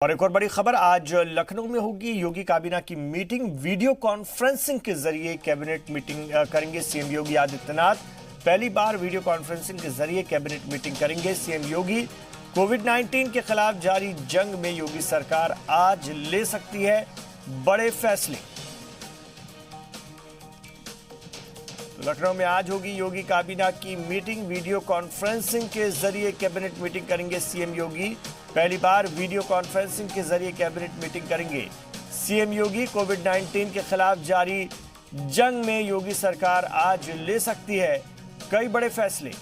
और एक और बड़ी खबर, आज लखनऊ में होगी योगी काबीना की मीटिंग। वीडियो कॉन्फ्रेंसिंग के जरिए कैबिनेट मीटिंग करेंगे सीएम योगी आदित्यनाथ। पहली बार वीडियो कॉन्फ्रेंसिंग के जरिए कैबिनेट मीटिंग करेंगे सीएम योगी। कोविड-19 के खिलाफ जारी जंग में योगी सरकार आज ले सकती है बड़े फैसले। लखनऊ में आज होगी योगी काबीना की मीटिंग। वीडियो कॉन्फ्रेंसिंग के जरिए कैबिनेट मीटिंग करेंगे सीएम योगी। पहली बार वीडियो कॉन्फ्रेंसिंग के जरिए कैबिनेट मीटिंग करेंगे सीएम योगी। कोविड-19 के खिलाफ जारी जंग में योगी सरकार आज ले सकती है कई बड़े फैसले।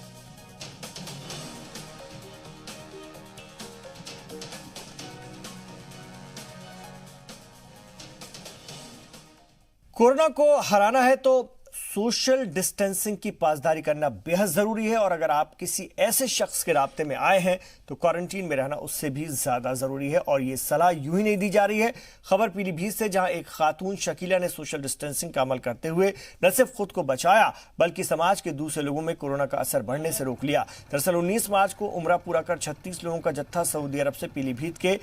कोरोना को हराना है तो सोशल डिस्टेंसिंग की पासदारी करना बेहद जरूरी है, और अगर आप किसी ऐसे शख्स के राब्ते में आए हैं तो क्वारंटीन में रहना उससे भी ज्यादा जरूरी है। और यह सलाह यूं ही नहीं दी जा रही है। खबर पीलीभीत से, जहां एक खातून शकीला ने सोशल डिस्टेंसिंग का अमल करते हुए न सिर्फ खुद को बचाया बल्कि समाज के दूसरे लोगों में कोरोना का असर बढ़ने से रोक लिया। दरअसल 19 मार्च को उम्रा पूरा कर 36 लोगों का जत्था सऊदी अरब से पीलीभीत के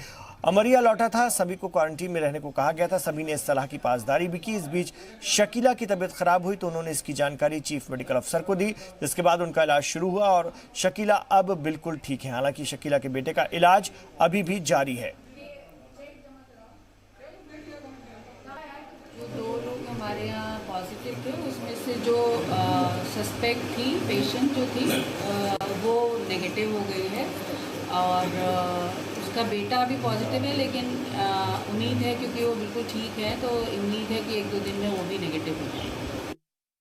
अमरिया लौटा था। सभी को क्वारंटीन में रहने को कहा गया था। सभी ने इस सलाह की पासदारी भी की। इस बीच शकीला की तबीयत खराब हुई तो उन्होंने इसकी जानकारी चीफ मेडिकल अफसर को दी, जिसके बाद उनका इलाज शुरू हुआ और शकीला अब बिल्कुल ठीक है। हालांकि शकीला के बेटे का इलाज अभी भी जारी है। दो लोग हमारे यहाँ पॉजिटिव थे, उसमें से जो सस्पेक्ट थी, पेशेंट जो थी वो नेगेटिव हो गई है, और उसका बेटा अभी पॉजिटिव है, लेकिन उम्मीद है क्योंकि वो बिल्कुल ठीक है तो उम्मीद है कि 1-2 दिन में वो भी नेगेटिव हो जाएगा।